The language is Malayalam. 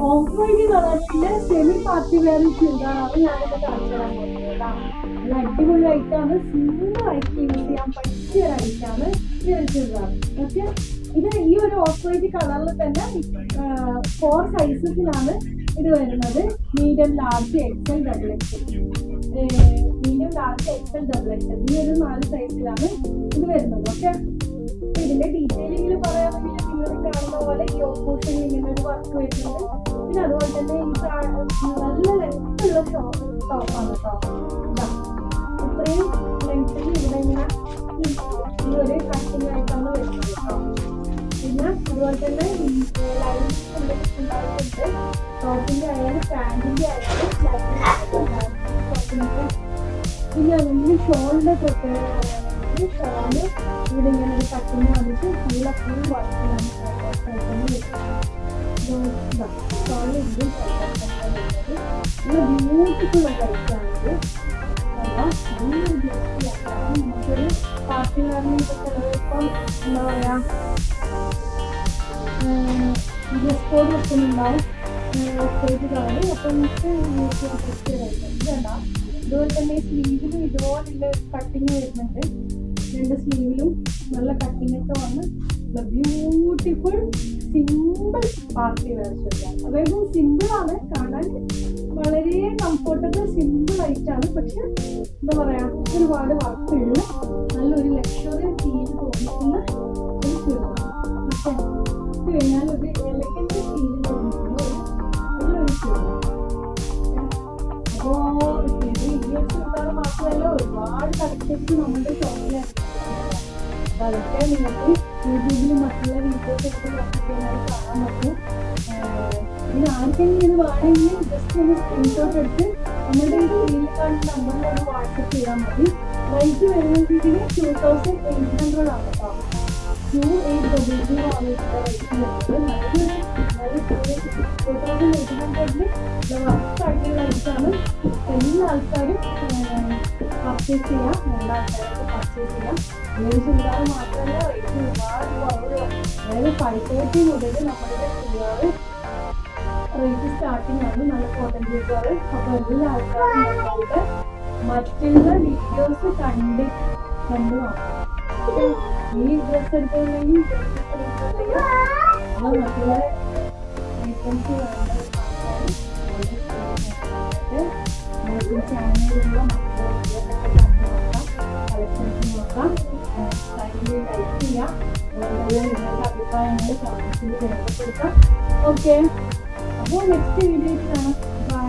ഓഫ് വൈറ്റ് കളറിന്റെ സെമി പാർട്ടി വെയർ ചുരിദാറാണ് ഞാനിത് കാണിച്ചു തരാൻ പോകുന്നത്. നല്ല അടിപൊളി ഐറ്റാണ്, സിമ്പിൾ ആയിട്ട് യൂസ് ചെയ്യാൻ പറ്റിയ ഒരു ഐറ്റാണ് ഈ ഒരു ചുരിദാർ. ഓക്കെ, ഇത് ഈ ഒരു ഓഫ് വൈറ്റ് കളറിൽ തന്നെ 4 സൈസസിലാണ് ഇത് വരുന്നത്. Medium, large, XL, double XL. Medium, large, XL, double XL ഈ ഒരു 4 സൈസിലാണ് ഇത് വരുന്നത്. ഓക്കെ, ഇതിന്റെ ഡീറ്റെയിലിംഗിൽ പറയുകയാണെങ്കിൽ നിങ്ങൾ കാണുന്ന പോലെ ഈ ഓപ്പോസിഷൻ ഇങ്ങനെ ഒരു വർക്ക് വരുന്നുണ്ട്. പിന്നെ അതുപോലെ തന്നെ ഈ നല്ല ലെങ്ത്തുള്ള ടോപ്പാണ് കേട്ടോ. ഇത്രയും ലെങ്ത്തിൽ ഇവിടെ ഇങ്ങനെ ഈ ഒരു കട്ടിങ് ആയിട്ടാണ് വരുന്നത് കേട്ടോ. പിന്നെ അതുപോലെ തന്നെ ലൈനിങ് ഉണ്ടായിട്ടുണ്ട്. ടോപ്പിന്റെ ആയാലും പാൻറ്റിന്റെ ആയാലും ടോപ്പിനൊക്കെ. പിന്നെ അതിന് ഷോളിന്റെ പ്രത്യേകത പറയുകയാണെങ്കിൽ ഷോള് ഇവിടെ ഇങ്ങനെ ഒരു കട്ടിങ് വന്നിട്ട് ഫുൾ വർക്കിലാണ് ഷോള് ഇത് നല്ല ബ്യൂട്ടിഫുൾ ആയിട്ടാണിത്. നമുക്കൊരു പാർട്ടി വെയറിനൊക്കെ ചിലവിപ്പം എന്താ പറയാ ഡ്രസ് കോഡ് വെക്കുന്നുണ്ടാവും സ്റ്റേജ് കളറ്. അപ്പം നമുക്ക് യൂസ് ചെയ്യാൻ പറ്റിയതായിട്ട് വേണ്ട. അതുപോലെ തന്നെ സ്ലീവിലും ഇതുപോലുള്ള കട്ടിങ് വരുന്നുണ്ട്. 2 സ്ലീവിലും നല്ല കട്ടിങ് ഒക്കെ വന്ന് beautiful simple party wear churidar. അതായത് സിമ്പിളാണ് കാണാൻ, വളരെ കംഫർട്ടബിൾ സിമ്പിൾ ആയിട്ടാണ്. പക്ഷെ എന്താ പറയാ ഒരുപാട് വർക്കുള്ള നല്ലൊരു ലക്ഷറി ഫീൽ തോന്നിക്കുന്ന ഒരു ചുരിദാർ. പക്ഷെ ഇത് കഴിഞ്ഞാൽ ഒരു എലഗന്റ് ഫീൽ തോന്നിക്കുന്ന നല്ലൊരു ചുരിദാർ. അപ്പോൾ ഈ ഒരു ചുരിദാർ മാത്രമല്ല, ഒരുപാട് കളക്ഷൻസ് നമ്മുടെ ഷോപ്പിലാണ്. അപ്പോൾ അതൊക്കെ നിങ്ങൾക്ക് യൂട്യൂബിൽ മറ്റുള്ള വീഡിയോസ് ഒക്കെ നോക്കിക്കഴിഞ്ഞാൽ കാണാൻ പറ്റും. ഇത് ആർക്കെങ്കിലും ഇത് വേണമെങ്കിൽ ജസ്റ്റ് ഒന്ന് സ്ക്രീൻഷോട്ട് എടുത്ത് നമ്മുടെ ഈ സ്ക്രീനിൽ കാണുന്ന നമ്പറിൽ ഒന്ന് വാട്സപ്പ് ചെയ്താൽ മതി. റേറ്റ് വരുന്നത് 2800 ആണ് കേട്ടോ. 2800 ആണ് ഇതിൻ്റെ റേറ്റ് വരുന്നത്. നല്ലൊരു 2800 വർക്ക് ആയിട്ടുള്ള റേറ്റാണ്. എല്ലാ ആൾക്കാരും പർച്ചേസ് ചെയ്യാം, എല്ലാ ആൾക്കാരൊക്കെ പർച്ചേസ് ചെയ്യാം. ഈ ഒരു ചുരിദാർ മാത്രമല്ല, റേറ്റ് ഒരുപാട് കുറവ്. അതായത് 530 മുതൽ നമ്മളുടെ ചുരിദാർ റേറ്റ് സ്റ്റാർട്ടിങ് ആണ്. നല്ല കോട്ടൺ ചുരിദാർ. അപ്പോൾ എല്ലാ ആൾക്കാരും നമ്മളുടെ മറ്റുള്ള വീഡിയോസ് കണ്ടു നോക്കാം. ഈ ഡ്രസ് എടുത്തിട്ടുണ്ടെങ്കിൽ മറ്റുള്ള ഐറ്റംസ് വേണ്ട ചാനലിലുള്ള കളക്ഷൻസ് നോക്കാം. ലൈക്ക് ചെയ്യാം. നിങ്ങളുടെ അഭിപ്രായങ്ങൾ കമന്റ്സിൽ രേഖപ്പെടുത്താം. ഓക്കെ, അപ്പോൾ നെക്സ്റ്റ് വീഡിയോയിൽ കാണാം.